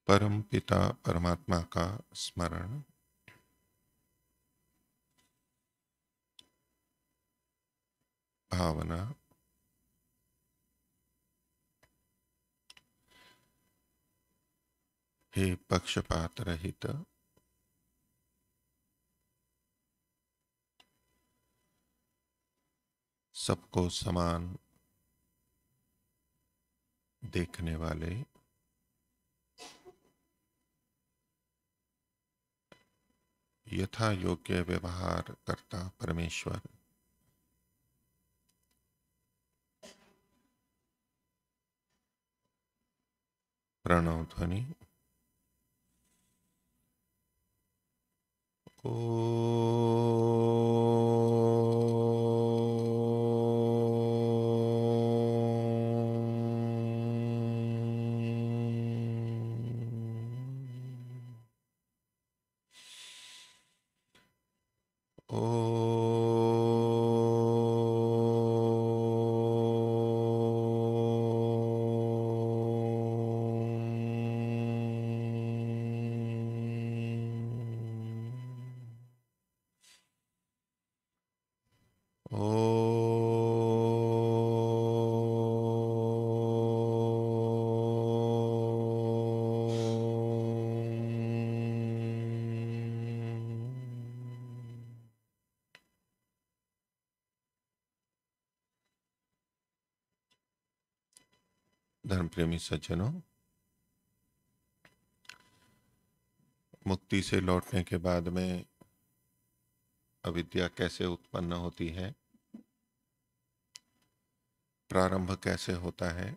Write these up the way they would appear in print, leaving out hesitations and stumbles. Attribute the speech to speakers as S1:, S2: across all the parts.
S1: परम पिता परमात्मा का स्मरण। भावना। हे पक्षपात रहित सबको समान देखने वाले यथा योग्य व्यवहार करता परमेश्वर, प्रणव ध्वनि। धर्म प्रेमी सज्जनों, मुक्ति से लौटने के बाद में अविद्या कैसे उत्पन्न होती है, प्रारंभ कैसे होता है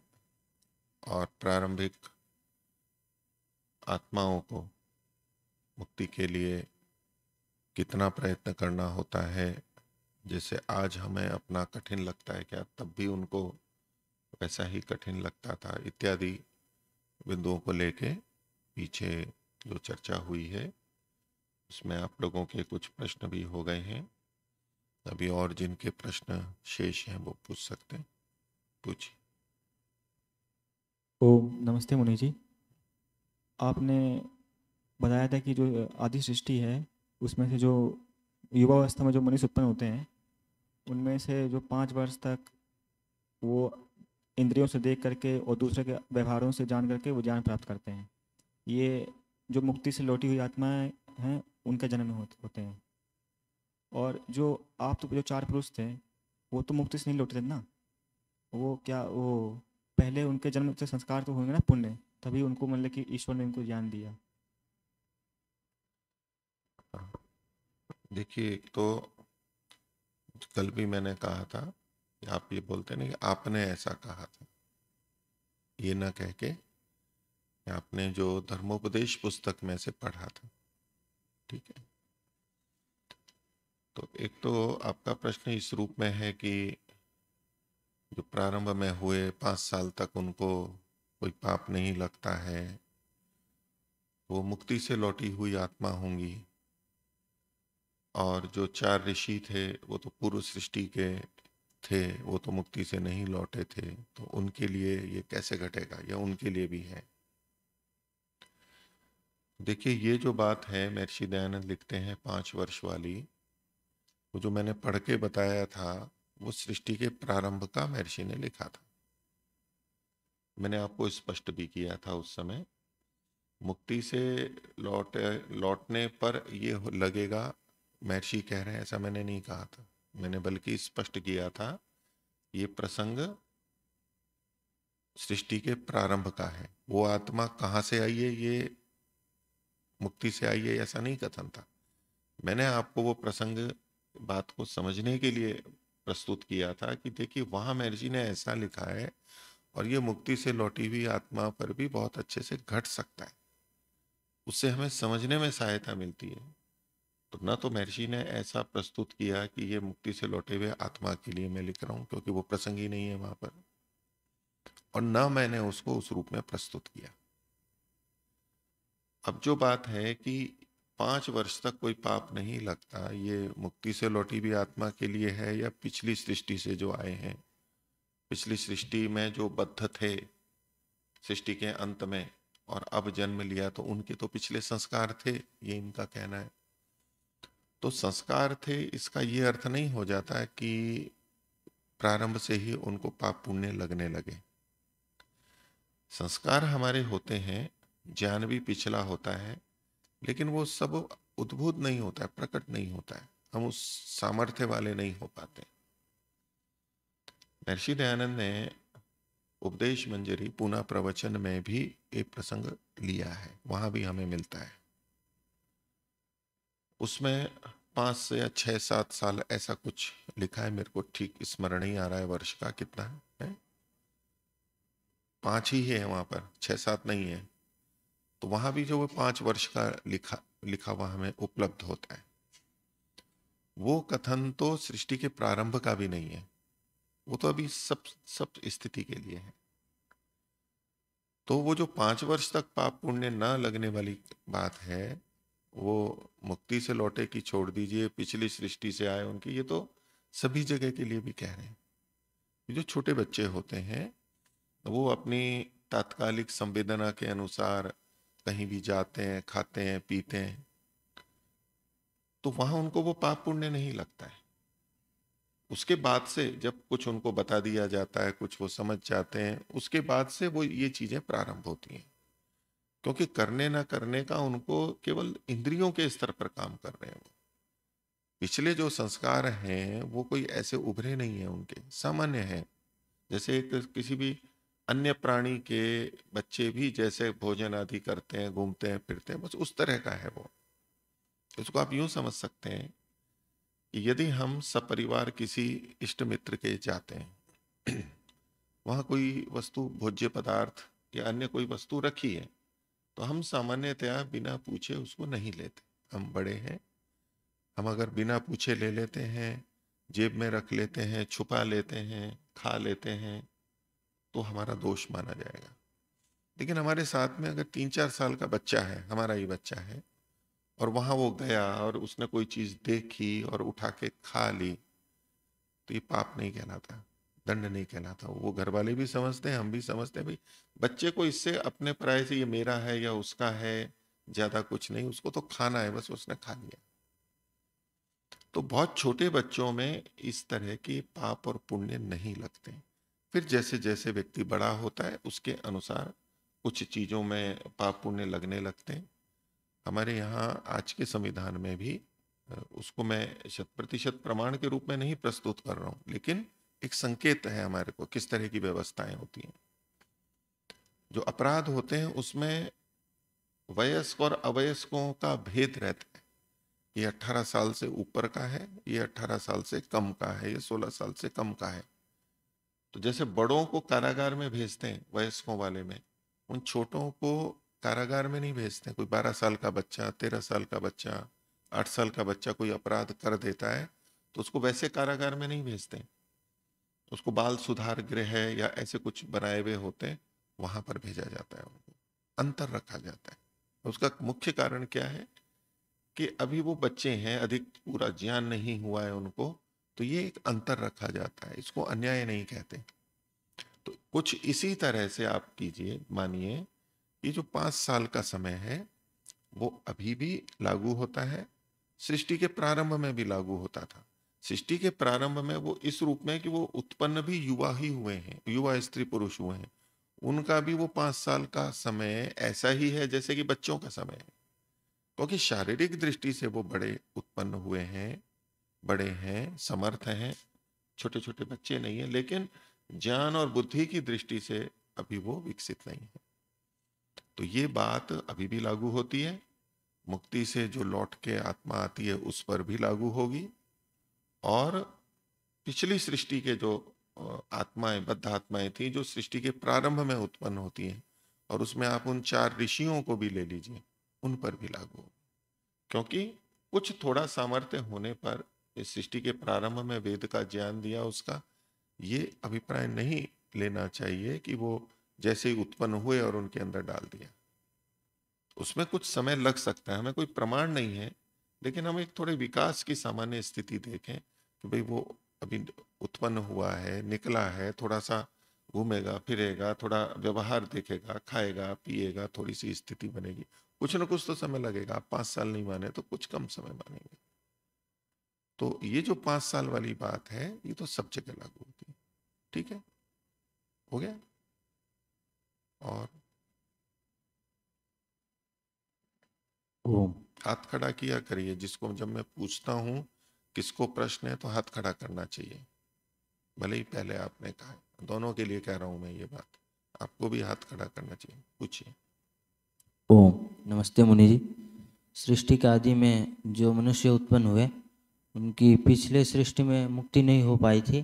S1: और प्रारंभिक आत्माओं को मुक्ति के लिए कितना प्रयत्न करना होता है, जैसे आज हमें अपना कठिन लगता है क्या तब भी उनको वैसा ही कठिन लगता था, इत्यादि बिंदुओं को लेके पीछे जो चर्चा हुई है उसमें आप लोगों के कुछ प्रश्न भी हो गए हैं। अभी और जिनके प्रश्न शेष हैं वो पूछ सकते हैं, पूछिए।
S2: ओम नमस्ते मुनि जी। आपने बताया था कि जो आदि सृष्टि है उसमें से जो युवावस्था में जो मनुष्य उत्पन्न होते हैं उनमें से जो 5 वर्ष तक वो इंद्रियों से देख करके और दूसरे के व्यवहारों से जान करके वो ज्ञान प्राप्त करते हैं। ये जो मुक्ति से लौटी हुई आत्माएं हैं उनके जन्म में होते हैं। और जो आप तो जो 4 पुरुष थे वो तो मुक्ति से नहीं लौटे थे ना। वो क्या वो पहले उनके जन्म से संस्कार तो होंगे ना पुण्य, तभी उनको मतलब कि ईश्वर ने उनको ज्ञान दिया।
S1: देखिए, एक तो कल भी मैंने कहा था कि आप ये बोलते नहीं कि आपने ऐसा कहा था, ये ना कह के कि आपने जो धर्मोपदेश पुस्तक में से पढ़ा था, ठीक है। तो एक तो आपका प्रश्न इस रूप में है कि जो प्रारंभ में हुए 5 साल तक उनको कोई पाप नहीं लगता है, वो मुक्ति से लौटी हुई आत्मा होंगी, और जो 4 ऋषि थे वो तो पूर्व सृष्टि के थे, वो तो मुक्ति से नहीं लौटे थे, तो उनके लिए ये कैसे घटेगा, या उनके लिए भी है। देखिए, ये जो बात है महर्षि दयानंद लिखते हैं 5 वर्ष वाली, वो जो मैंने पढ़ के बताया था वो सृष्टि के प्रारंभ का महर्षि ने लिखा था। मैंने आपको स्पष्ट भी किया था उस समय, मुक्ति से लौटने पर ये लगेगा महर्षि कह रहे हैं, ऐसा मैंने नहीं कहा था। मैंने बल्कि स्पष्ट किया था ये प्रसंग सृष्टि के प्रारंभ का है। वो आत्मा कहाँ से आई है, ये मुक्ति से आई है ऐसा नहीं कथन था। मैंने आपको वो प्रसंग बात को समझने के लिए प्रस्तुत किया था कि देखिए वहां महर्षि ने ऐसा लिखा है और ये मुक्ति से लौटी हुई आत्मा पर भी बहुत अच्छे से घट सकता है, उससे हमें समझने में सहायता मिलती है। तो न तो महर्षि ने ऐसा प्रस्तुत किया कि ये मुक्ति से लौटे हुए आत्मा के लिए मैं लिख रहा हूं, क्योंकि वो प्रसंग ही नहीं है वहां पर, और न मैंने उसको उस रूप में प्रस्तुत किया। अब जो बात है कि 5 वर्ष तक कोई पाप नहीं लगता, ये मुक्ति से लौटी हुई आत्मा के लिए है या पिछली सृष्टि से जो आए हैं, पिछली सृष्टि में जो बद्ध थे सृष्टि के अंत में, और अब जन्म लिया तो उनके तो पिछले संस्कार थे, ये इनका कहना है। तो संस्कार थे इसका ये अर्थ नहीं हो जाता है कि प्रारंभ से ही उनको पाप पुण्य लगने लगे। संस्कार हमारे होते हैं, ज्ञान भी पिछला होता है, लेकिन वो सब उद्भूत नहीं होता है, प्रकट नहीं होता है, हम उस सामर्थ्य वाले नहीं हो पाते। महर्षि दयानंद ने उपदेश मंजरी पुनः प्रवचन में भी एक प्रसंग लिया है, वहां भी हमें मिलता है। उसमें 5 से या 6-7 साल ऐसा कुछ लिखा है, मेरे को ठीक स्मरण नहीं आ रहा है वर्ष का कितना है, 5 ही है वहां पर, 6-7 नहीं है। तो वहां भी जो वो 5 वर्ष का लिखा हुआ हमें उपलब्ध होता है। वो कथन तो सृष्टि के प्रारंभ का भी नहीं है, वो तो अभी सब स्थिति के लिए है। तो वो जो 5 वर्ष तक पाप पुण्य न लगने वाली बात है, वो मुक्ति से लौटे कि छोड़ दीजिए, पिछली सृष्टि से आए उनकी, ये तो सभी जगह के लिए भी कह रहे हैं। जो छोटे बच्चे होते हैं वो अपनी तात्कालिक संवेदना के अनुसार कहीं भी जाते हैं, खाते हैं, पीते हैं, तो वहां उनको वो पाप पुण्य नहीं लगता है। उसके बाद से जब कुछ उनको बता दिया जाता है, कुछ वो समझ जाते हैं, उसके बाद से वो ये चीजें प्रारंभ होती हैं। क्योंकि करने ना करने का उनको केवल इंद्रियों के स्तर पर काम कर रहे हैं। वो पिछले जो संस्कार हैं वो कोई ऐसे उभरे नहीं है, उनके सामान्य हैं। जैसे एक किसी भी अन्य प्राणी के बच्चे भी जैसे भोजन आदि करते हैं, घूमते हैं, फिरते हैं, बस उस तरह का है वो। इसको आप यूं समझ सकते हैं कि यदि हम सपरिवार किसी इष्ट मित्र के जाते हैं, वहां कोई वस्तु, भोज्य पदार्थ या अन्य कोई वस्तु रखी है, तो हम सामान्यतया बिना पूछे उसको नहीं लेते। हम बड़े हैं, हम अगर बिना पूछे ले लेते हैं, जेब में रख लेते हैं, छुपा लेते हैं, खा लेते हैं, तो हमारा दोष माना जाएगा। लेकिन हमारे साथ में अगर 3-4 साल का बच्चा है, हमारा ही बच्चा है, और वहां वो गया और उसने कोई चीज देखी और उठा के खा ली, तो ये पाप नहीं कहलाता, दंड नहीं कहलाता। वो घर वाले भी समझते हैं, हम भी समझते हैं, भाई बच्चे को इससे अपने पराये से ये मेरा है या उसका है ज्यादा कुछ नहीं, उसको तो खाना है, बस उसने खा लिया। तो बहुत छोटे बच्चों में इस तरह की पाप और पुण्य नहीं लगते। फिर जैसे जैसे व्यक्ति बड़ा होता है उसके अनुसार कुछ चीजों में पाप पुण्य लगने लगते हैं। हमारे यहाँ आज के संविधान में भी उसको मैं 100% प्रमाण के रूप में नहीं प्रस्तुत कर रहा हूं, लेकिन एक संकेत है हमारे को किस तरह की व्यवस्थाएं होती हैं। जो अपराध होते हैं उसमें वयस्क और अवयस्कों का भेद रहता है। ये 18 साल से ऊपर का है, ये 18 साल से कम का है, ये 16 साल से कम का है। तो जैसे बड़ों को कारागार में भेजते हैं वयस्कों वाले में, उन छोटों को कारागार में नहीं भेजते। कोई 12 साल का बच्चा, 13 साल का बच्चा, 8 साल का बच्चा कोई अपराध कर देता है तो उसको वैसे कारागार में नहीं भेजते, उसको बाल सुधार गृह या ऐसे कुछ बनाए हुए होते हैं, वहां पर भेजा जाता है, उनको अंतर रखा जाता है। उसका मुख्य कारण क्या है कि अभी वो बच्चे हैं, अधिक पूरा ज्ञान नहीं हुआ है उनको, तो ये एक अंतर रखा जाता है, इसको अन्याय नहीं कहते। तो कुछ इसी तरह से आप कीजिए, मानिए ये जो 5 साल का समय है वो अभी भी लागू होता है, सृष्टि के प्रारंभ में भी लागू होता था। सृष्टि के प्रारंभ में वो इस रूप में कि वो उत्पन्न भी युवा ही हुए हैं, युवा स्त्री पुरुष हुए हैं, उनका भी वो 5 साल का समय ऐसा ही है जैसे कि बच्चों का समय है। क्योंकि शारीरिक दृष्टि से वो बड़े उत्पन्न हुए हैं, बड़े हैं, समर्थ हैं, छोटे छोटे बच्चे नहीं है, लेकिन ज्ञान और बुद्धि की दृष्टि से अभी वो विकसित नहीं है। तो ये बात अभी भी लागू होती है, मुक्ति से जो लौट के आत्मा आती है उस पर भी लागू होगी, और पिछली सृष्टि के जो आत्माएं, बद्ध आत्माएं थी जो सृष्टि के प्रारंभ में उत्पन्न होती हैं, और उसमें आप उन 4 ऋषियों को भी ले लीजिए, उन पर भी लागू होगी। क्योंकि कुछ थोड़ा सामर्थ्य होने पर इस सृष्टि के प्रारंभ में वेद का ज्ञान दिया, उसका ये अभिप्राय नहीं लेना चाहिए कि वो जैसे ही उत्पन्न हुए और उनके अंदर डाल दिया। उसमें कुछ समय लग सकता है, हमें कोई प्रमाण नहीं है, लेकिन हम एक थोड़े विकास की सामान्य स्थिति देखें कि भाई वो अभी उत्पन्न हुआ है, निकला है, थोड़ा सा घूमेगा फिरेगा, थोड़ा व्यवहार देखेगा, खाएगा पिएगा, थोड़ी सी स्थिति बनेगी, कुछ ना कुछ तो समय लगेगा। आप 5 साल नहीं माने तो कुछ कम समय मानेंगे। तो ये जो 5 साल वाली बात है ये तो सब जगह लागू होती है। ठीक है, हो गया। और
S3: ओम।
S1: हाथ खड़ा किया करिए, जिसको जब मैं पूछता हूं किसको प्रश्न है तो हाथ खड़ा करना चाहिए, भले ही पहले आपने कहा। दोनों के लिए कह रहा हूं मैं ये बात, आपको भी हाथ खड़ा करना चाहिए। पूछिए।
S3: ओम। नमस्ते मुनि जी। सृष्टि के आदि में जो मनुष्य उत्पन्न हुए उनकी पिछले सृष्टि में मुक्ति नहीं हो पाई थी,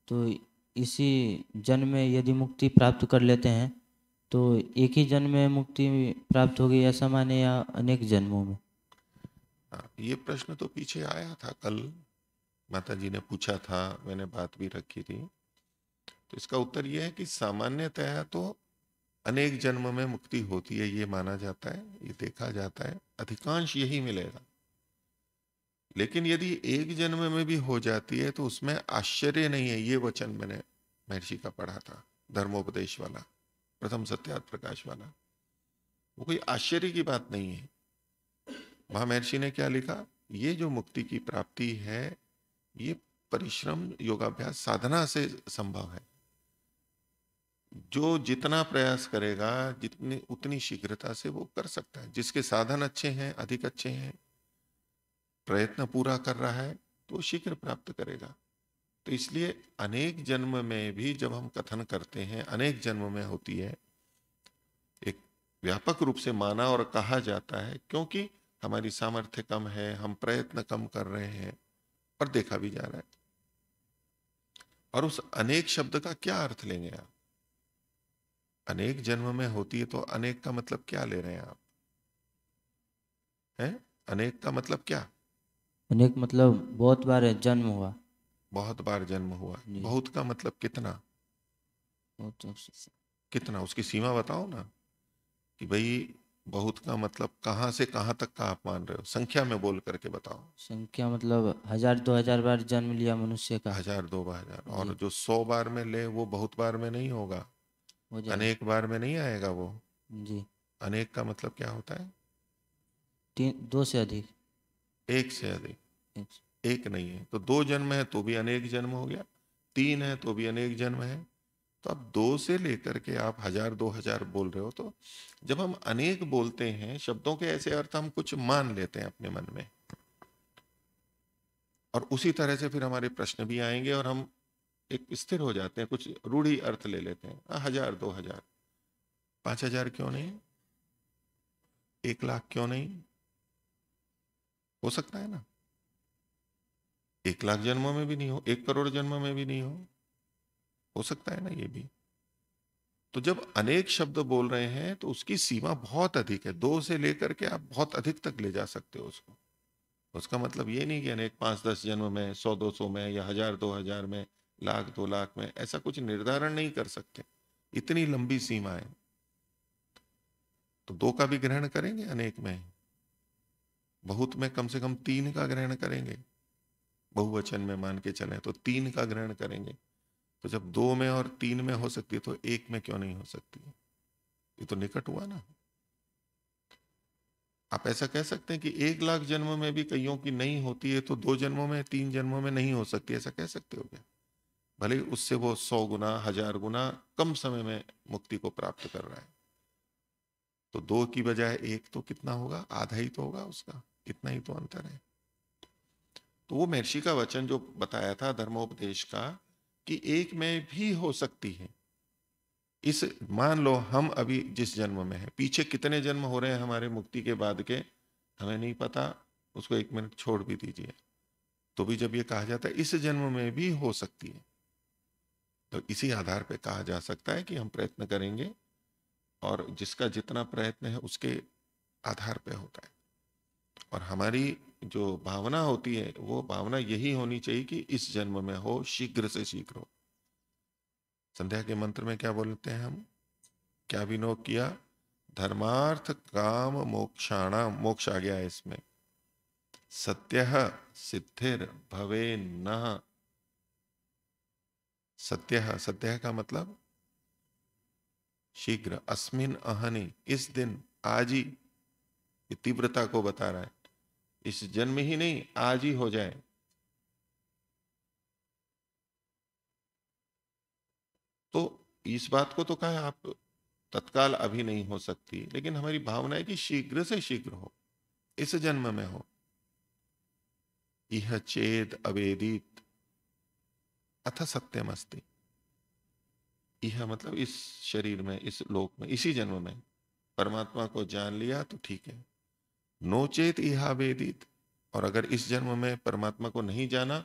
S3: तो इसी जन्म में यदि मुक्ति प्राप्त कर लेते हैं तो एक ही जन्म में मुक्ति प्राप्त होगी ऐसा माने, या अनेक जन्मों में?
S1: हाँ, ये प्रश्न तो पीछे आया था, कल माता जी ने पूछा था, मैंने बात भी रखी थी। तो इसका उत्तर यह है कि सामान्यतः तो अनेक जन्म में मुक्ति होती है, ये माना जाता है, ये देखा जाता है, अधिकांश यही मिलेगा। लेकिन यदि एक जन्म में भी हो जाती है तो उसमें आश्चर्य नहीं है। ये वचन मैंने महर्षि का पढ़ा था, धर्मोपदेश वाला, प्रथम सत्यार्थ प्रकाश वाला। वो कोई आश्चर्य की बात नहीं है। वहां महर्षि ने क्या लिखा, ये जो मुक्ति की प्राप्ति है ये परिश्रम योगाभ्यास साधना से संभव है। जो जितना प्रयास करेगा जितनी उतनी शीघ्रता से वो कर सकता है। जिसके साधन अच्छे हैं, अधिक अच्छे हैं, प्रयत्न पूरा कर रहा है, तो शीघ्र प्राप्त करेगा। तो इसलिए अनेक जन्म में भी जब हम कथन करते हैं अनेक जन्म में होती है, एक व्यापक रूप से माना और कहा जाता है, क्योंकि हमारी सामर्थ्य कम है, हम प्रयत्न कम कर रहे हैं और देखा भी जा रहा है। और उस अनेक शब्द का क्या अर्थ लेंगे आप? अनेक जन्म में होती है तो अनेक का मतलब क्या ले रहे हैं आप? हैं? अनेक का मतलब क्या?
S3: अनेक मतलब बहुत बार जन्म हुआ।
S1: बहुत बार जन्म हुआ।
S3: जी।
S1: बहुत का मतलब कितना? कितना, उसकी सीमा बताओ ना, कि भाई बहुत का मतलब कहां से कहां तक का आप मान रहे हो, संख्या में बोल करके बताओ।
S3: संख्या मतलब 1000-2000 बार जन्म लिया मनुष्य का।
S1: 1000-2000, और
S3: जी।
S1: जो 100 बार में ले वो बहुत बार में नहीं होगा,
S3: हो जाएगा।
S1: अनेक बार में नहीं आएगा वो।
S3: जी।
S1: अनेक का मतलब क्या होता है?
S3: 2 से अधिक।
S1: एक से अधिक।
S3: एक।
S1: एक नहीं है तो 2 जन्म है तो भी अनेक जन्म हो गया, 3 है तो भी अनेक जन्म है। तो अब 2 से लेकर के आप 1000-2000 बोल रहे हो, तो जब हम अनेक बोलते हैं शब्दों के ऐसे अर्थ हम कुछ मान लेते हैं अपने मन में, और उसी तरह से फिर हमारे प्रश्न भी आएंगे और हम एक स्थिर हो जाते हैं, कुछ रूढ़ी अर्थ ले लेते हैं। 1000-2000, 5000 क्यों नहीं, 1 लाख क्यों नहीं? हो सकता है ना, 1 लाख जन्मों में भी नहीं हो, 1 करोड़ जन्मों में भी नहीं हो सकता है ना ये भी। तो जब अनेक शब्द बोल रहे हैं तो उसकी सीमा बहुत अधिक है, 2 से लेकर के आप बहुत अधिक तक ले जा सकते हो उसको। उसका मतलब ये नहीं कि अनेक 5-10 जन्म में, 100-200 में, या 1000-2000 में, 1 लाख-2 लाख में, ऐसा कुछ निर्धारण नहीं कर सकते, इतनी लंबी सीमा है। तो 2 का भी ग्रहण करेंगे अनेक में, बहुत में कम से कम 3 का ग्रहण करेंगे, बहुवचन में मान के चलें तो 3 का ग्रहण करेंगे। तो जब 2 में और 3 में हो सकती है तो 1 में क्यों नहीं हो सकती? ये तो निकट हुआ ना। आप ऐसा कह सकते हैं कि 1 लाख जन्म में भी कईयों की नहीं होती है, तो 2 जन्मों में, 3 जन्मों में नहीं हो सकती, ऐसा कह सकते हो क्या? भले ही उससे वो 100 गुना 1000 गुना कम समय में मुक्ति को प्राप्त कर रहा है। तो 2 की बजाय 1 तो कितना होगा? आधा ही तो होगा उसका, कितना ही तो अंतर है। तो वो महर्षि का वचन जो बताया था धर्मोपदेश का, कि एक में भी हो सकती है। इस मान लो हम अभी जिस जन्म में हैं, पीछे कितने जन्म हो रहे हैं हमारे मुक्ति के बाद के हमें नहीं पता, उसको 1 मिनट छोड़ भी दीजिए। तो भी जब ये कहा जाता है इस जन्म में भी हो सकती है, तो इसी आधार पे कहा जा सकता है कि हम प्रयत्न करेंगे, और जिसका जितना प्रयत्न है उसके आधार पे होता है। और हमारी जो भावना होती है वो भावना यही होनी चाहिए कि इस जन्म में हो, शीघ्र से शीघ्र हो। संध्या के मंत्र में क्या बोलते हैं हम, क्या विनोद किया? धर्मार्थ काम मोक्षाणाम, मोक्ष आ गया है इसमें, सत्यः सिद्धिर भवे न। सत्यः, सत्यः का मतलब शीघ्र, अस्मिन अहनि, इस दिन, आज ही, ये तीव्रता को बता रहा है, इस जन्म ही नहीं, आज ही हो जाए। तो इस बात को तो कहा आप तत्काल अभी नहीं हो सकती, लेकिन हमारी भावना है कि शीघ्र से शीघ्र हो, इस जन्म में हो। यह चेद अवेदित अथ सत्यम अस्ति। यह मतलब इस शरीर में, इस लोक में, इसी जन्म में परमात्मा को जान लिया तो ठीक है। नोचेत इहा वेदित, और अगर इस जन्म में परमात्मा को नहीं जाना,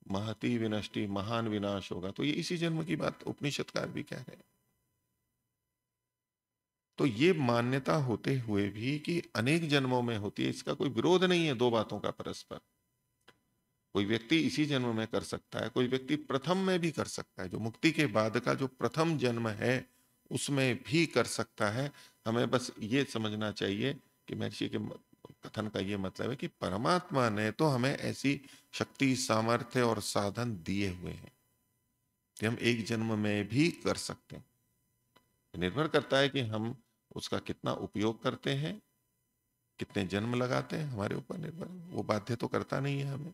S1: महती विनष्टि, महान विनाश होगा। तो ये इसी जन्म की बात उपनिषदकार भी कह रहे हैं। तो ये मान्यता होते हुए भी कि अनेक जन्मों में होती है, इसका कोई विरोध नहीं है दो बातों का परस्पर। कोई व्यक्ति इसी जन्म में कर सकता है, कोई व्यक्ति प्रथम में भी कर सकता है, जो मुक्ति के बाद का जो प्रथम जन्म है उसमें भी कर सकता है। हमें बस ये समझना चाहिए कि महर्षि के कथन का ये मतलब है कि परमात्मा ने तो हमें ऐसी शक्ति, सामर्थ्य और साधन दिए हुए हैं कि हम एक जन्म में भी कर सकते हैं। निर्भर करता है कि हम उसका कितना उपयोग करते हैं, कितने जन्म लगाते हैं, हमारे ऊपर निर्भर। वो बाध्य तो करता नहीं है हमें।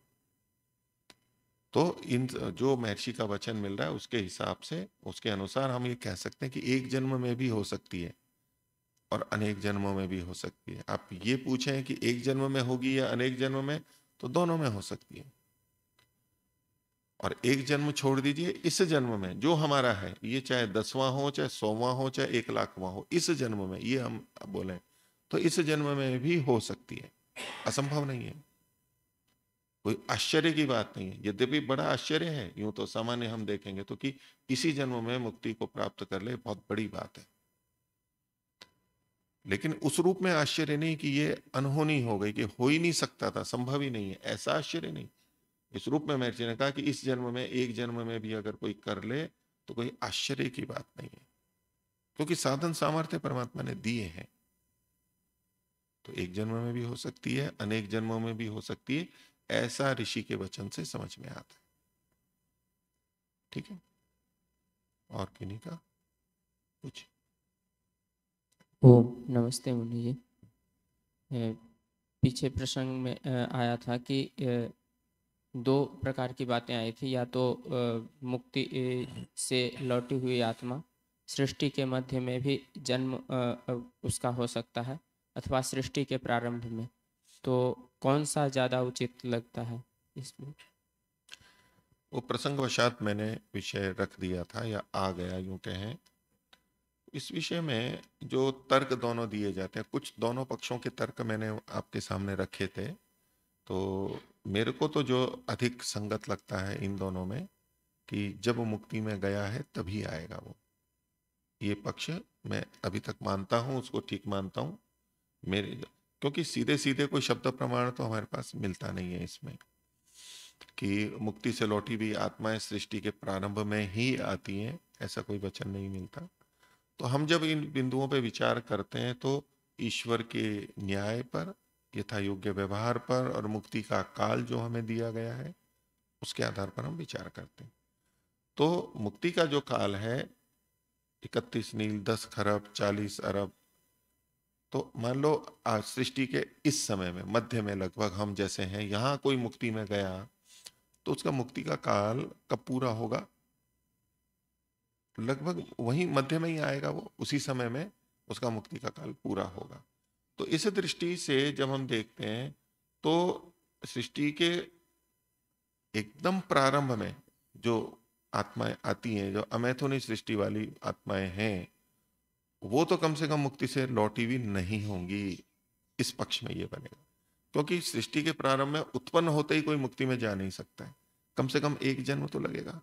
S1: तो इन जो महर्षि का वचन मिल रहा है उसके हिसाब से, उसके अनुसार हम ये कह सकते हैं कि एक जन्म में भी हो सकती है और अनेक जन्मों में भी हो सकती है। आप ये पूछें कि एक जन्म में होगी या अनेक जन्म में, तो दोनों में हो सकती है। और एक जन्म छोड़ दीजिए, इस जन्म में जो हमारा है, ये चाहे 10वां हो, चाहे 100वां हो, चाहे 1,00,000वां हो, इस जन्म में ये हम बोले तो इस जन्म में भी हो सकती है, असंभव नहीं है। कोई आश्चर्य की बात नहीं है। यद्यपि बड़ा आश्चर्य है यूं तो सामान्य हम देखेंगे तो, कि इसी जन्म में मुक्ति को प्राप्त कर ले, बहुत बड़ी बात है। लेकिन उस रूप में आश्चर्य नहीं कि ये अनहोनी हो गई, कि हो ही नहीं सकता था, संभव ही नहीं है, ऐसा आश्चर्य नहीं। इस रूप में महर्षि ने कहा कि इस जन्म में, एक जन्म में भी अगर कोई कर ले तो कोई आश्चर्य की बात नहीं है, क्योंकि साधन सामर्थ्य परमात्मा ने दिए हैं। तो एक जन्म में भी हो सकती है, अनेक जन्मों में भी हो सकती है, ऐसा ऋषि के वचन से समझ में आता है। ठीक है, और किन्हीं का कुछ?
S4: ओम नमस्ते मुनि जी। पीछे प्रसंग में आया था कि दो प्रकार की बातें आई थी, या तो मुक्ति से लौटी हुई आत्मा सृष्टि के मध्य में भी जन्म उसका हो सकता है, अथवा सृष्टि के प्रारंभ में। तो कौन सा ज़्यादा उचित लगता है इसमें?
S1: वो प्रसंगवशात मैंने विषय रख दिया था, या आ गया यूं कहें। इस विषय में जो तर्क दोनों दिए जाते हैं, कुछ दोनों पक्षों के तर्क मैंने आपके सामने रखे थे। तो मेरे को तो जो अधिक संगत लगता है इन दोनों में, कि जब मुक्ति में गया है तभी आएगा वो, ये पक्ष मैं अभी तक मानता हूं, उसको ठीक मानता हूं मेरे। क्योंकि सीधे सीधे कोई शब्द प्रमाण तो हमारे पास मिलता नहीं है इसमें, कि मुक्ति से लौटी भी आत्माएं सृष्टि के प्रारंभ में ही आती हैं, ऐसा कोई वचन नहीं मिलता। तो हम जब इन बिंदुओं पर विचार करते हैं तो ईश्वर के न्याय पर, यथा योग्य व्यवहार पर, और मुक्ति का काल जो हमें दिया गया है उसके आधार पर हम विचार करते हैं। तो मुक्ति का जो काल है 31 नील, 10 खरब, 40 अरब, तो मान लो आज सृष्टि के इस समय में मध्य में लगभग हम जैसे हैं, यहां कोई मुक्ति में गया तो उसका मुक्ति का काल कब पूरा होगा? लगभग वही मध्य में ही आएगा, वो उसी समय में उसका मुक्ति का काल पूरा होगा। तो इस दृष्टि से जब हम देखते हैं तो सृष्टि के एकदम प्रारंभ में जो आत्माएं आती हैं, जो अमैथुनी सृष्टि वाली आत्माएं हैं, वो तो कम से कम मुक्ति से लौटी हुई नहीं होंगी। इस पक्ष में ये बनेगा, क्योंकि सृष्टि के प्रारंभ में उत्पन्न होते ही कोई मुक्ति में जा नहीं सकता है, कम से कम एक जन्म तो लगेगा।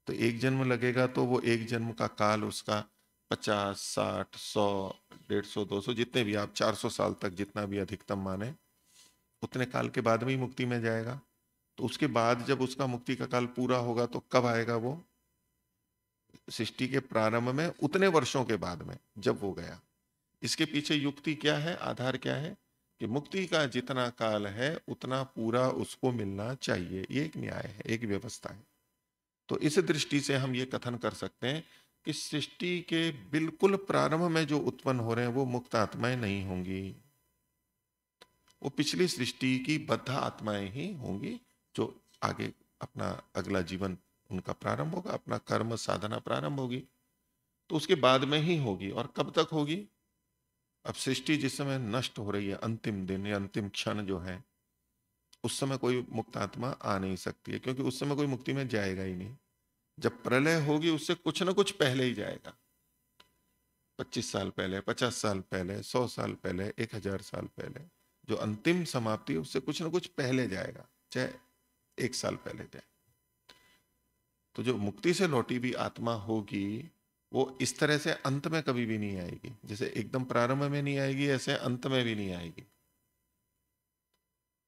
S1: तो एक जन्म लगेगा तो वो एक जन्म का काल उसका 50, 60, 100, 150, 200, जितने भी आप 400 साल तक जितना भी अधिकतम माने, उतने काल के बाद में ही मुक्ति में जाएगा। तो उसके बाद जब उसका मुक्ति का काल पूरा होगा तो कब आएगा वो? सृष्टि के प्रारंभ में, उतने वर्षों के बाद में जब वो गया। इसके पीछे युक्ति क्या है, आधार क्या है? कि मुक्ति का जितना काल है उतना पूरा उसको मिलना चाहिए। ये एक न्याय है, एक व्यवस्था है। तो इस दृष्टि से हम ये कथन कर सकते हैं कि सृष्टि के बिल्कुल प्रारंभ में जो उत्पन्न हो रहे हैं वो मुक्त आत्माएं नहीं होंगी, वो पिछली सृष्टि की बद्ध आत्माएं ही होंगी, जो आगे अपना अगला जीवन उनका प्रारंभ होगा, अपना कर्म साधना प्रारंभ होगी, तो उसके बाद में ही होगी। और कब तक होगी? अब सृष्टि जिस समय नष्ट हो रही है, अंतिम दिन या अंतिम क्षण जो है, उस समय कोई मुक्त आत्मा आ नहीं सकती है, क्योंकि उस समय कोई मुक्ति में जाएगा ही नहीं। जब प्रलय होगी उससे कुछ ना कुछ पहले ही जाएगा, 25 साल पहले, 50 साल पहले, 100 साल पहले, 1000 साल पहले, जो अंतिम समाप्ति है उससे कुछ ना कुछ पहले जाएगा, चाहे 1 साल पहले जाए। तो जो मुक्ति से लौटी भी आत्मा होगी वो इस तरह से अंत में कभी भी नहीं आएगी, जैसे एकदम प्रारंभ में नहीं आएगी ऐसे अंत में भी नहीं आएगी।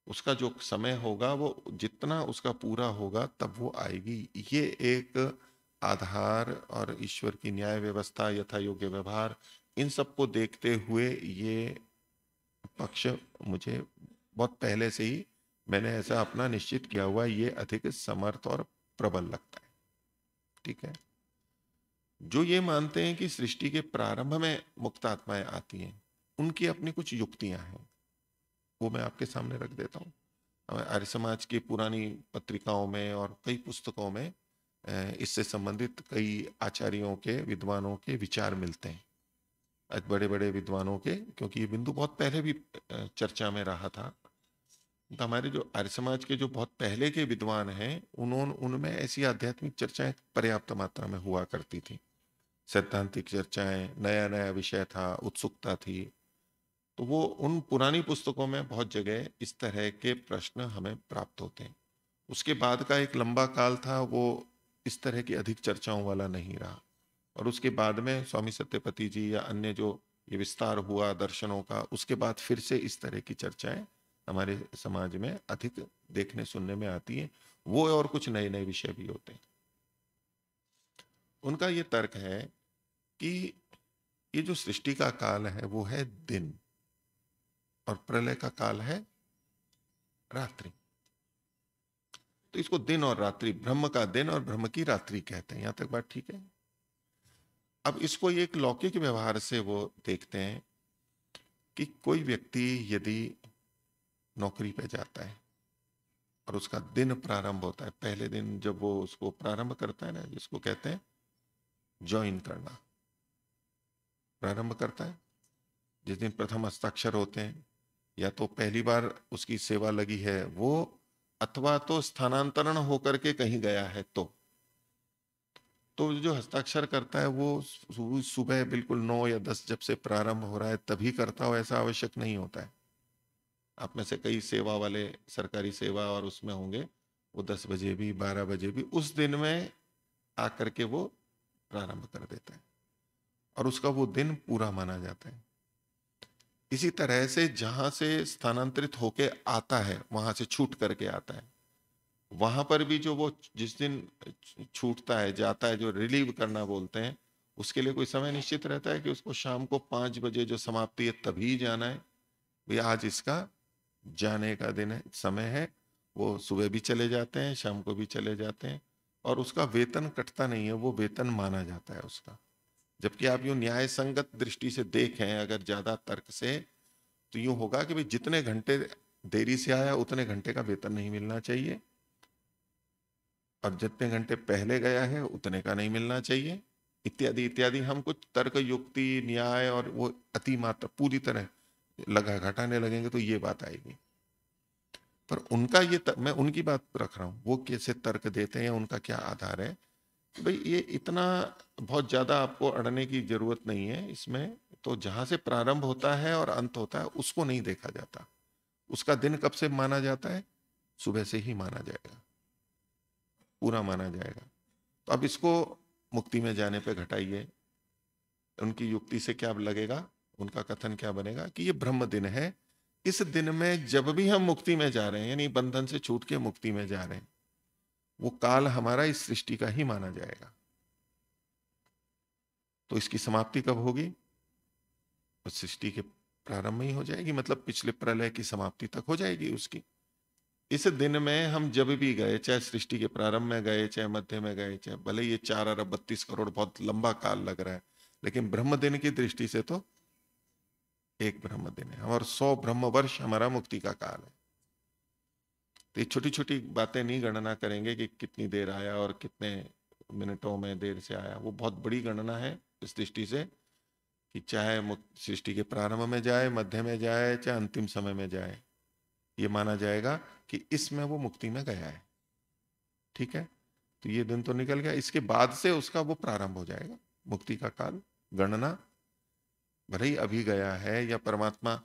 S1: उसका जो समय होगा वो जितना उसका पूरा होगा तब वो आएगी। ये एक आधार और ईश्वर की न्याय व्यवस्था, यथा योग्य व्यवहार, इन सबको देखते हुए ये पक्ष मुझे बहुत पहले से ही मैंने ऐसा अपना निश्चित किया हुआ, ये अधिक समर्थ और प्रबल लगता है। ठीक है। जो ये मानते हैं कि सृष्टि के प्रारंभ में मुक्त आत्माएं आती हैं, उनकी अपनी कुछ युक्तियां हैं, वो मैं आपके सामने रख देता हूँ। आर्य समाज की पुरानी पत्रिकाओं में और कई पुस्तकों में इससे संबंधित कई आचार्यों के, विद्वानों के विचार मिलते हैं, बड़े बड़े विद्वानों के, क्योंकि ये बिंदु बहुत पहले भी चर्चा में रहा था। तो हमारे जो आर्य समाज के जो बहुत पहले के विद्वान हैं, उनमें ऐसी आध्यात्मिक चर्चाएं पर्याप्त मात्रा में हुआ करती थी, सैद्धांतिक चर्चाएं, नया नया विषय था, उत्सुकता थी। तो वो उन पुरानी पुस्तकों में बहुत जगह इस तरह के प्रश्न हमें प्राप्त होते हैं। उसके बाद का एक लंबा काल था वो इस तरह की अधिक चर्चाओं वाला नहीं रहा, और उसके बाद में स्वामी सत्यपति जी या अन्य जो ये विस्तार हुआ दर्शनों का, उसके बाद फिर से इस तरह की चर्चाएं हमारे समाज में अधिक देखने सुनने में आती हैं। वो और कुछ नए नए विषय भी होते हैं। उनका ये तर्क है कि ये जो सृष्टि का काल है वो है दिन, और प्रलय का काल है रात्रि। तो इसको दिन और रात्रि, ब्रह्म का दिन और ब्रह्म की रात्रि कहते हैं। यहां तक बात ठीक है। अब इसको एक लौकिक व्यवहार से वो देखते हैं कि कोई व्यक्ति यदि नौकरी पे जाता है और उसका दिन प्रारंभ होता है, पहले दिन जब वो उसको प्रारंभ करता है ना, जिसको कहते हैं ज्वाइन करना, प्रारंभ करता है, जिस दिन प्रथम हस्ताक्षर होते हैं, या तो पहली बार उसकी सेवा लगी है वो, अथवा तो स्थानांतरण होकर के कहीं गया है, तो जो हस्ताक्षर करता है वो सुबह बिल्कुल 9 या 10 जब से प्रारंभ हो रहा है तभी करता हो, ऐसा आवश्यक नहीं होता है। आप में से कई सेवा वाले, सरकारी सेवा और उसमें होंगे, वो 10 बजे भी, 12 बजे भी उस दिन में आकर के वो प्रारंभ कर देता है और उसका वो दिन पूरा माना जाता है। इसी तरह से जहां से स्थानांतरित होके आता है, वहां से छूट करके आता है, वहां पर भी जो वो जिस दिन छूटता है, जाता है, जो रिलीव करना बोलते हैं, उसके लिए कोई समय निश्चित रहता है कि उसको शाम को 5 बजे जो समाप्ति है तभी जाना है, भाई आज इसका जाने का दिन है, समय है। वो सुबह भी चले जाते हैं, शाम को भी चले जाते हैं, और उसका वेतन कटता नहीं है, वो वेतन माना जाता है उसका। जबकि आप यूं न्याय संगत दृष्टि से देखें, अगर ज्यादा तर्क से, तो यूं होगा कि भाई जितने घंटे देरी से आया उतने घंटे का वेतन नहीं मिलना चाहिए, और जितने घंटे पहले गया है उतने का नहीं मिलना चाहिए, इत्यादि इत्यादि। हम कुछ तर्क, युक्ति, न्याय और वो अति मात्रा पूरी तरह लगा घटाने लगेंगे तो ये बात आएगी। पर उनका ये मैं उनकी बात रख रहा हूं, वो कैसे तर्क देते हैं, उनका क्या आधार है। भाई ये इतना बहुत ज्यादा आपको अड़ने की जरूरत नहीं है इसमें। तो जहां से प्रारंभ होता है और अंत होता है उसको नहीं देखा जाता, उसका दिन कब से माना जाता है, सुबह से ही माना जाएगा, पूरा माना जाएगा। तो अब इसको मुक्ति में जाने पे घटाइए, उनकी युक्ति से क्या लगेगा, उनका कथन क्या बनेगा कि ये ब्रह्म दिन है, इस दिन में जब भी हम मुक्ति में जा रहे हैं, यानी बंधन से छूट के मुक्ति में जा रहे हैं, वो काल हमारा इस सृष्टि का ही माना जाएगा। तो इसकी समाप्ति कब होगी, तो सृष्टि के प्रारंभ में ही हो जाएगी, मतलब पिछले प्रलय की समाप्ति तक हो जाएगी उसकी। इस दिन में हम जब भी गए, चाहे सृष्टि के प्रारंभ में गए, चाहे मध्य में गए, चाहे भले ये 4 अरब 32 करोड़ बहुत लंबा काल लग रहा है, लेकिन ब्रह्म दिन की दृष्टि से तो एक ब्रह्म दिन है, और 100 ब्रह्म वर्ष हमारा मुक्ति का काल है। तो ये छोटी छोटी बातें नहीं गणना करेंगे कि कितनी देर आया और कितने मिनटों में देर से आया, वो बहुत बड़ी गणना है इस दृष्टि से कि चाहे सृष्टि के प्रारंभ में जाए, मध्य में जाए, चाहे अंतिम समय में जाए, ये माना जाएगा कि इसमें वो मुक्ति में गया है। ठीक है, तो ये दिन तो निकल गया, इसके बाद से उसका वो प्रारंभ हो जाएगा मुक्ति का काल। गणना भले ही अभी गया है या परमात्मा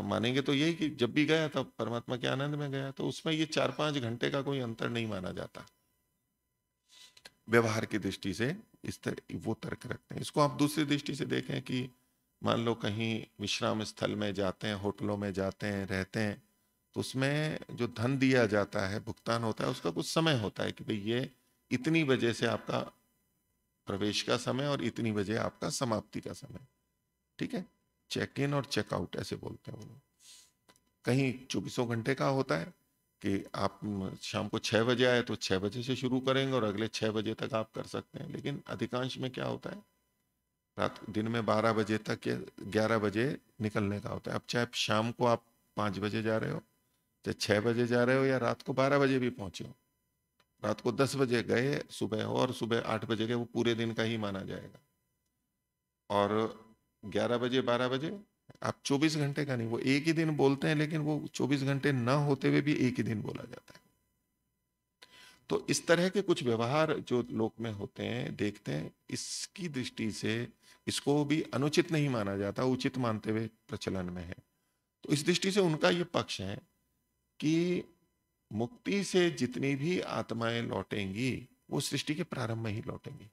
S1: मानेंगे तो यही कि जब भी गया तब परमात्मा के आनंद में गया, तो उसमें ये 4-5 घंटे का कोई अंतर नहीं माना जाता व्यवहार की दृष्टि से। इस तरह वो तर्क रखते हैं। इसको आप दूसरी दृष्टि से देखें कि मान लो कहीं विश्राम स्थल में जाते हैं, होटलों में जाते हैं, रहते हैं, तो उसमें जो धन दिया जाता है, भुगतान होता है, उसका कुछ समय होता है कि भाई ये इतनी बजे से आपका प्रवेश का समय और इतनी बजे आपका समाप्ति का समय। ठीक है, चेक इन और चेकआउट ऐसे बोलते हैं वो लोग। कहीं 24 घंटे का होता है कि आप शाम को 6 बजे आए तो 6 बजे से शुरू करेंगे और अगले 6 बजे तक आप कर सकते हैं। लेकिन अधिकांश में क्या होता है, रात दिन में 12 बजे तक या 11 बजे निकलने का होता है। अब चाहे शाम को आप 5 बजे जा रहे हो, चाहे 6 बजे जा रहे हो, या रात को 12 बजे भी पहुंचे हो, रात को 10 बजे गए सुबह हो और सुबह 8 बजे गए, वो पूरे दिन का ही माना जाएगा। और 11 बजे 12 बजे आप 24 घंटे का नहीं, वो एक ही दिन बोलते हैं, लेकिन वो 24 घंटे ना होते हुए भी एक ही दिन बोला जाता है। तो इस तरह के कुछ व्यवहार जो लोक में होते हैं, देखते हैं, इसकी दृष्टि से इसको भी अनुचित नहीं माना जाता, उचित मानते हुए प्रचलन में है। तो इस दृष्टि से उनका ये पक्ष है कि मुक्ति से जितनी भी आत्माएं लौटेंगी वो सृष्टि के प्रारंभ में ही लौटेंगी,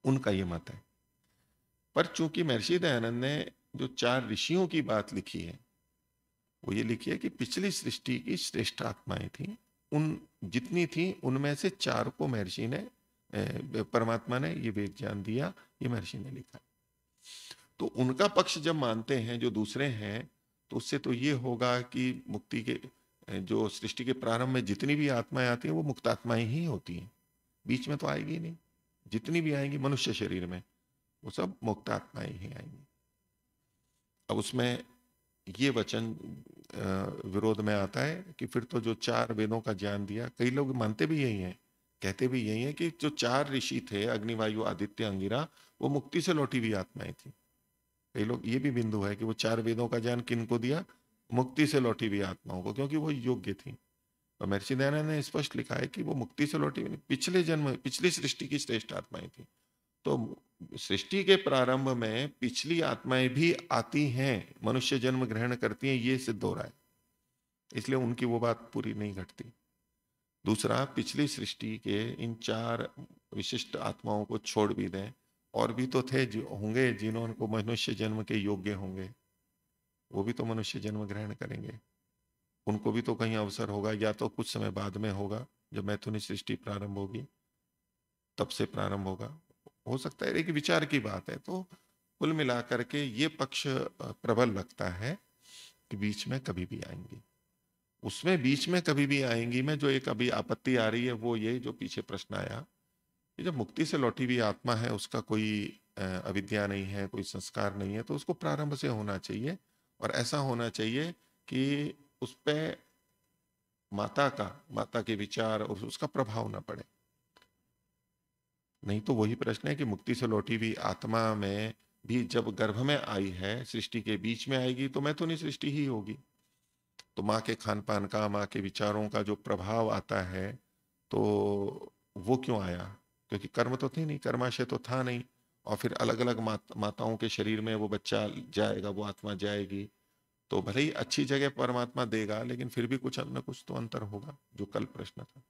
S1: उनका ये मत है। पर चूंकि महर्षि दयानंद ने जो 4 ऋषियों की बात लिखी है, वो ये लिखी है कि पिछली सृष्टि की श्रेष्ठ आत्माएं थी, उन जितनी थी उनमें से 4 को महर्षि ने परमात्मा ने ये वेद ज्ञान दिया, ये महर्षि ने लिखा। तो उनका पक्ष जब मानते हैं जो दूसरे हैं, तो उससे तो ये होगा कि मुक्ति के जो सृष्टि के प्रारंभ में जितनी भी आत्माएं आती हैं वो मुक्तात्माएं ही होती हैं, बीच में तो आएगी नहीं। जितनी भी आएंगी मनुष्य शरीर में वो सब मुक्तात्माएं ही आएंगी। अब उसमें ये वचन विरोध में आता है कि फिर तो जो 4 वेदों का ज्ञान दिया, कई लोग मानते भी यही हैं, कहते भी यही है कि जो 4 ऋषि थे, अग्नि वायु आदित्य अंगिरा, वो मुक्ति से लौटी हुई आत्माएं थी। कई लोग ये भी बिंदु है कि वो 4 वेदों का ज्ञान किनको दिया, मुक्ति से लौटी हुई आत्माओं को, क्योंकि वो योग्य थी। और महर्षि दयानंद ने स्पष्ट लिखा है कि वो मुक्ति से लौटी हुई पिछले जन्म पिछली सृष्टि की श्रेष्ठ आत्माएं थी। तो सृष्टि के प्रारंभ में पिछली आत्माएं भी आती हैं, मनुष्य जन्म ग्रहण करती हैं, ये सिद्ध हो रहा है, इसलिए उनकी वो बात पूरी नहीं घटती। दूसरा, पिछली सृष्टि के इन 4 विशिष्ट आत्माओं को छोड़ भी दें, और भी तो थे जो होंगे जिन्होंने मनुष्य जन्म के योग्य होंगे, वो भी तो मनुष्य जन्म ग्रहण करेंगे, उनको भी तो कहीं अवसर होगा, या तो कुछ समय बाद में होगा, जब मैथुनी सृष्टि प्रारंभ होगी तब से प्रारंभ होगा, हो सकता है। एक विचार की बात है। तो कुल मिलाकर के ये पक्ष प्रबल लगता है कि बीच में कभी भी आएंगी। उसमें बीच में कभी भी आएंगी में जो एक अभी आपत्ति आ रही है वो ये जो पीछे प्रश्न आया कि जब मुक्ति से लौटी हुई आत्मा है, उसका कोई अविद्या नहीं है, कोई संस्कार नहीं है, तो उसको प्रारंभ से होना चाहिए, और ऐसा होना चाहिए कि उस पर माता के विचार और उसका प्रभाव ना पड़े। नहीं तो वही प्रश्न है कि मुक्ति से लौटी हुई आत्मा में भी जब गर्भ में आई है, सृष्टि के बीच में आएगी तो मैथुनी सृष्टि ही होगी। तो माँ के खान पान का, माँ के विचारों का जो प्रभाव आता है, तो वो क्यों आया? क्योंकि कर्म तो थी नहीं, कर्माशय तो था नहीं, और फिर अलग अलग माताओं के शरीर में वो बच्चा जाएगा, वो आत्मा जाएगी, तो भले ही अच्छी जगह परमात्मा देगा, लेकिन फिर भी कुछ न कुछ तो अंतर होगा। जो कल प्रश्न था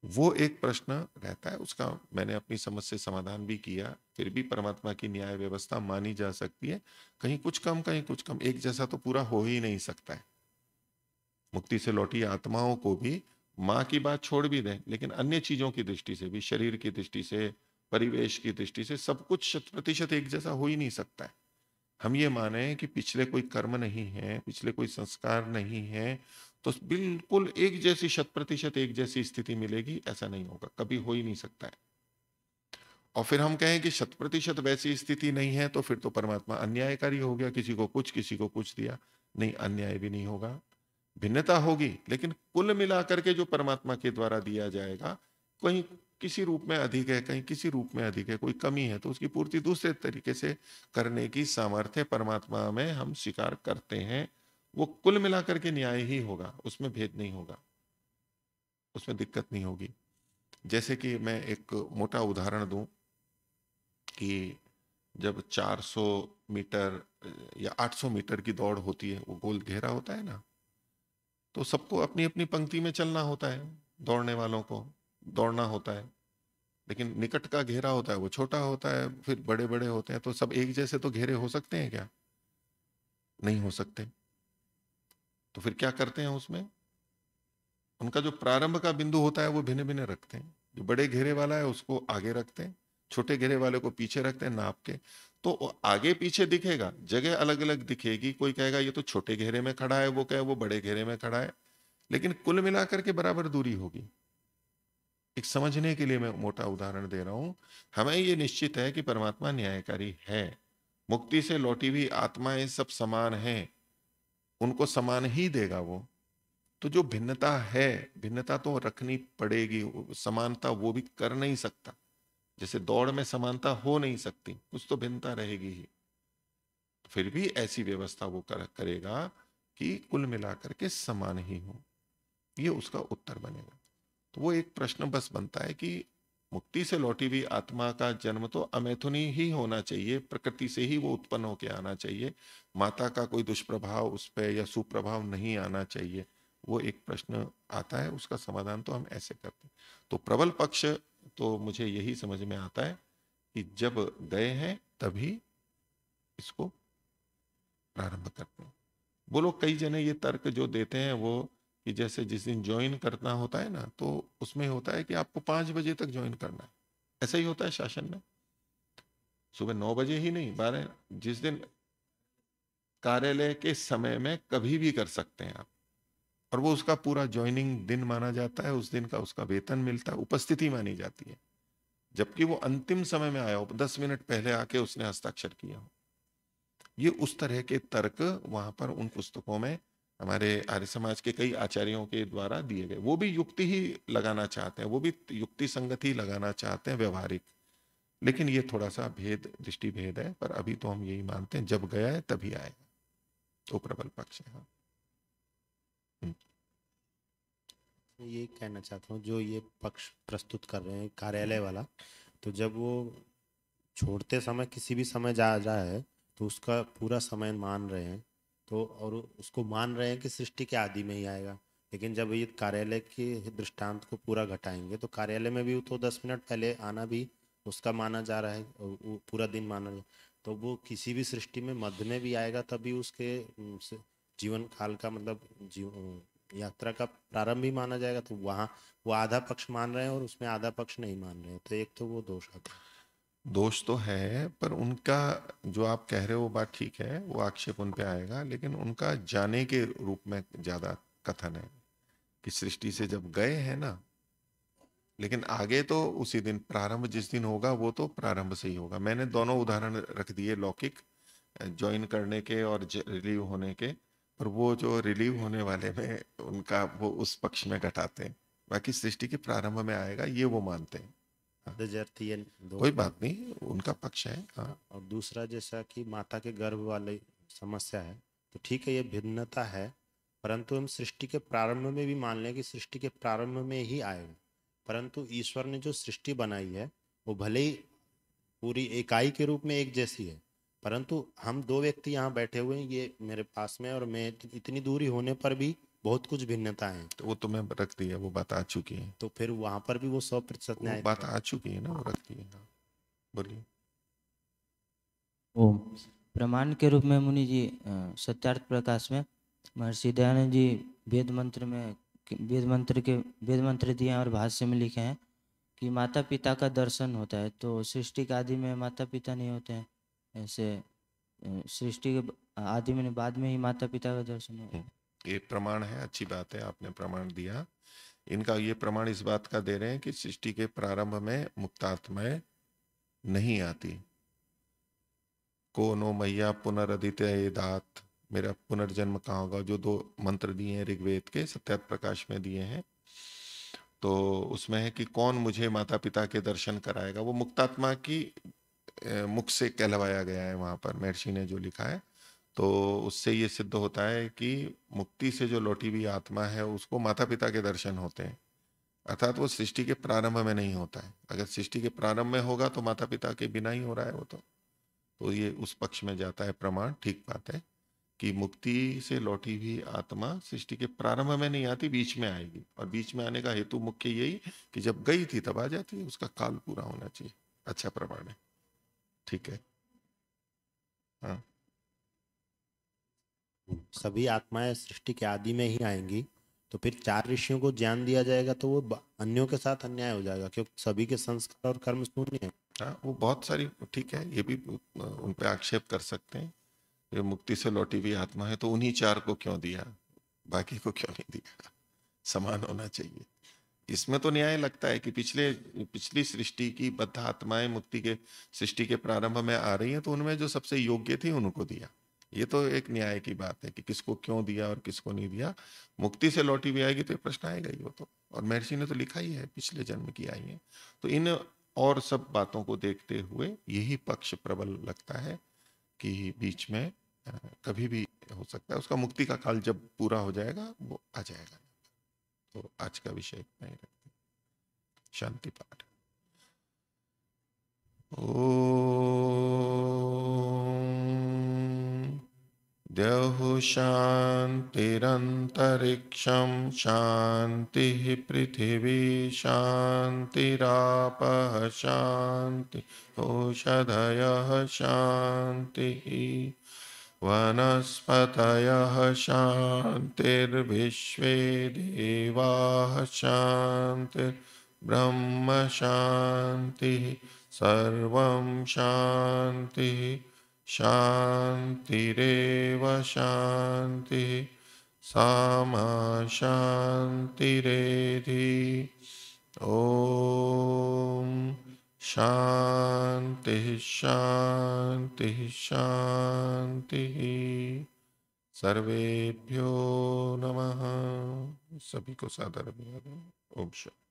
S1: वो एक प्रश्न रहता है, उसका मैंने अपनी समझ से समाधान भी किया। फिर भी परमात्मा की न्याय व्यवस्था मानी जा सकती है, कहीं कुछ कम कहीं कुछ कम, एक जैसा तो पूरा हो ही नहीं सकता है। मुक्ति से लौटी आत्माओं को भी माँ की बात छोड़ भी दें, लेकिन अन्य चीजों की दृष्टि से भी, शरीर की दृष्टि से, परिवेश की दृष्टि से, सब कुछ 100% एक जैसा हो ही नहीं सकता है। हम ये माने कि पिछले कोई कर्म नहीं है, पिछले कोई संस्कार नहीं है, तो बिल्कुल एक जैसी 100% एक जैसी स्थिति मिलेगी ऐसा नहीं होगा, कभी हो ही नहीं सकता है। और फिर हम कहें कि 100% वैसी स्थिति नहीं है तो फिर तो परमात्मा अन्यायकारी हो गया, किसी को कुछ दिया। नहीं, अन्याय भी नहीं होगा, भिन्नता होगी, लेकिन कुल मिलाकर के जो परमात्मा के द्वारा दिया जाएगा, कहीं किसी रूप में अधिक है, कहीं किसी रूप में अधिक है, कोई कमी है तो उसकी पूर्ति दूसरे तरीके से करने की सामर्थ्य परमात्मा में हम स्वीकार करते हैं। वो कुल मिलाकर के न्याय ही होगा, उसमें भेद नहीं होगा, उसमें दिक्कत नहीं होगी। जैसे कि मैं एक मोटा उदाहरण दूं कि जब 400 मीटर या 800 मीटर की दौड़ होती है, वो गोल घेरा होता है ना, तो सबको अपनी अपनी पंक्ति में चलना होता है, दौड़ने वालों को दौड़ना होता है, लेकिन निकट का घेरा होता है वो छोटा होता है, फिर बड़े बड़े होते हैं, तो सब एक जैसे तो घेरे हो सकते हैं क्या? नहीं हो सकते। तो फिर क्या करते हैं उसमें? उनका जो प्रारंभ का बिंदु होता है वो भिन्न भिन्न रखते हैं। जो बड़े घेरे वाला है उसको आगे रखते हैं, छोटे घेरे वाले को पीछे रखते हैं नाप के। तो आगे पीछे दिखेगा, जगह अलग अलग दिखेगी, कोई कहेगा ये तो छोटे घेरे में खड़ा है, वो कहे वो बड़े घेरे में खड़ा है, लेकिन कुल मिलाकर के बराबर दूरी होगी। एक समझने के लिए मैं मोटा उदाहरण दे रहा हूं। हमें ये निश्चित है कि परमात्मा न्यायकारी है, मुक्ति से लौटी हुई आत्माएं सब समान हैं, उनको समान ही देगा वो। तो जो भिन्नता है, भिन्नता तो रखनी पड़ेगी, समानता वो भी कर नहीं सकता, जैसे दौड़ में समानता हो नहीं सकती, कुछ तो भिन्नता रहेगी ही। फिर भी ऐसी व्यवस्था वो करेगा कि कुल मिलाकर के समान ही हो, ये उसका उत्तर बनेगा। तो वो एक प्रश्न बस बनता है कि मुक्ति से लौटी हुई आत्मा का जन्म तो अमैथुनी ही होना चाहिए, प्रकृति से ही वो उत्पन्न होकर आना चाहिए, माता का कोई दुष्प्रभाव उस पर या सुप्रभाव नहीं आना चाहिए। वो एक प्रश्न आता है, उसका समाधान तो हम ऐसे करते हैं। तो प्रबल पक्ष तो मुझे यही समझ में आता है कि जब गए हैं तभी इसको प्रारंभ करते हैं। वो लोग कई जने ये तर्क जो देते हैं वो कि जैसे जिस दिन ज्वाइन करना होता है ना, तो उसमें होता है कि आपको 5 बजे तक ज्वाइन करना है, ऐसा ही होता है शासन में, सुबह 9 बजे ही नहीं, 12, जिस दिन कार्यालय के समय में कभी भी कर सकते हैं आप, और वो उसका पूरा ज्वाइनिंग दिन माना जाता है, उस दिन का उसका वेतन मिलता है, उपस्थिति मानी जाती है, जबकि वो अंतिम समय में आया हो, 10 मिनट पहले आके उसने हस्ताक्षर किया हो। ये उस तरह के तर्क वहां पर उन पुस्तकों में हमारे आर्य समाज के कई आचार्यों के द्वारा दिए गए, वो भी युक्ति ही लगाना चाहते हैं, वो भी युक्ति संगत ही लगाना चाहते हैं, व्यवहारिक, लेकिन ये थोड़ा सा भेद, दृष्टि भेद है। पर अभी तो हम यही मानते हैं जब गया है तभी आएगा, तो प्रबल पक्ष है।
S5: ये कहना चाहता हूँ, जो ये पक्ष प्रस्तुत कर रहे हैं कार्यालय वाला, तो जब वो छोड़ते समय किसी भी समय जा रहा है तो उसका पूरा समय मान रहे हैं, तो और उसको मान रहे हैं कि सृष्टि के आदि में ही आएगा। लेकिन जब ये कार्यालय के दृष्टांत को पूरा घटाएंगे तो कार्यालय में भी तो 10 मिनट पहले आना भी उसका माना जा रहा है, और वो पूरा दिन माना जा, तो वो किसी भी सृष्टि में मध्य में भी आएगा तभी उसके जीवन काल का मतलब यात्रा का प्रारंभ भी माना जाएगा। तो वहाँ वो आधा पक्ष मान रहे हैं और उसमें आधा पक्ष नहीं मान रहे हैं, तो एक तो वो दोष आता है।
S1: दोष तो है, पर उनका जो आप कह रहे हो वो बात ठीक है, वो आक्षेप उन पे आएगा, लेकिन उनका जाने के रूप में ज्यादा कथन है कि सृष्टि से जब गए हैं ना, लेकिन आगे तो उसी दिन प्रारंभ जिस दिन होगा वो तो प्रारंभ से ही होगा। मैंने दोनों उदाहरण रख दिए, लौकिक ज्वाइन करने के और रिलीव होने के, पर वो जो रिलीव होने वाले में उनका वो उस पक्ष में घटाते हैं, बाकी सृष्टि के प्रारंभ में आएगा ये वो मानते हैं। कोई बात नहीं, उनका पक्ष है। हाँ।
S5: और दूसरा, जैसा कि माता के गर्भ वाली समस्या है, तो ठीक है ये भिन्नता है, परंतु हम सृष्टि के प्रारंभ में भी मान लें कि सृष्टि के प्रारंभ में ही आएगा, परंतु ईश्वर ने जो सृष्टि बनाई है वो भले ही पूरी इकाई के रूप में एक जैसी है, परंतु हम दो व्यक्ति यहाँ बैठे हुए हैं, ये मेरे पास में और मैं, इतनी दूरी होने पर भी बहुत कुछ भिन्नता है।
S1: तो वो तो मैं रख दी है, वो बात आ चुकी है,
S5: तो फिर वहां पर भी वो 100% न्याय
S1: बात आ चुकी है ना, वो रख दी है। बोलिए।
S3: ओम। प्रमाण के रूप में मुनि जी सत्यार्थ प्रकाश में महर्षि दयानंद जी वेद मंत्र दिए हैं और भाष्य में लिखे हैं कि माता पिता का दर्शन होता है, तो सृष्टि के आदि में माता पिता नहीं होते हैं, ऐसे सृष्टि के आदि में बाद में ही माता पिता का दर्शन होता है।
S1: ये प्रमाण है, अच्छी बात है, आपने प्रमाण दिया। इनका ये प्रमाण इस बात का दे रहे हैं कि सृष्टि के प्रारंभ में मुक्तात्माएं नहीं आती। को नो मैया पुनरदित्य दात, मेरा पुनर्जन्म कहाँ होगा, जो 2 मंत्र दिए हैं ऋग्वेद के सत्यात प्रकाश में दिए हैं, तो उसमें है कि कौन मुझे माता पिता के दर्शन कराएगा। वो मुक्तात्मा की मुख से कहलवाया गया है वहां पर, महर्षि ने जो लिखा है। तो उससे ये सिद्ध होता है कि मुक्ति से जो लौटी हुई आत्मा है उसको माता पिता के दर्शन होते हैं, अर्थात वो सृष्टि के प्रारंभ में नहीं होता है। अगर सृष्टि के प्रारंभ में होगा तो माता पिता के बिना ही हो रहा है वो तो ये उस पक्ष में जाता है प्रमाण। ठीक बात है कि मुक्ति से लौटी हुई आत्मा सृष्टि के प्रारंभ में नहीं आती, बीच में आएगी, और बीच में आने का हेतु मुख्य यही कि जब गई थी तब आ जाती है, उसका काल पूरा होना चाहिए। अच्छा प्रमाण है, ठीक है। हाँ,
S5: सभी आत्माएं सृष्टि के आदि में ही आएंगी, तो फिर 4 ऋषियों को ज्ञान दिया जाएगा तो वो अन्यों के साथ अन्याय हो जाएगा, क्योंकि सभी के संस्कार और कर्म शून्य है।
S1: हाँ, वो बहुत सारी, ठीक है, ये भी उन पे आक्षेप कर सकते हैं। ये मुक्ति से लौटी हुई आत्मा है तो उन्हीं 4 को क्यों दिया, बाकी को क्यों नहीं दिया, समान होना चाहिए। इसमें तो न्याय लगता है कि पिछली सृष्टि की बद्ध आत्माएं मुक्ति के सृष्टि के प्रारंभ में आ रही हैं, तो उनमें जो सबसे योग्य थी उनको दिया। ये तो एक न्याय की बात है कि किसको क्यों दिया और किसको नहीं दिया। मुक्ति से लौटी हुई आएगी तो ये प्रश्न आएगा ही वो तो, और महर्षि ने तो लिखा ही है पिछले जन्म की आई है। तो इन और सब बातों को देखते हुए यही पक्ष प्रबल लगता है कि बीच में कभी भी हो सकता है, उसका मुक्ति का काल जब पूरा हो जाएगा वो आ जाएगा। तो आज का विषय इतना ही रखते हैं। शांति पाठ। ओम द्यौः शान्तिरन्तरिक्षं शान्तिः पृथिवी शान्तिरापः शान्ति औषधयः शान्तिः वनस्पतयः शान्तिर्विश्वे देवाः शान्तिर्ब्रह्म शान्तिः सर्वं शान्तिः शान्तिरेव शान्तिः सामा शान्तिरेधि। ॐ शान्तिः शान्तिः शान्तिः। सर्वेभ्यो नमः। सभी को सादर अभिवादन। ओम शांति।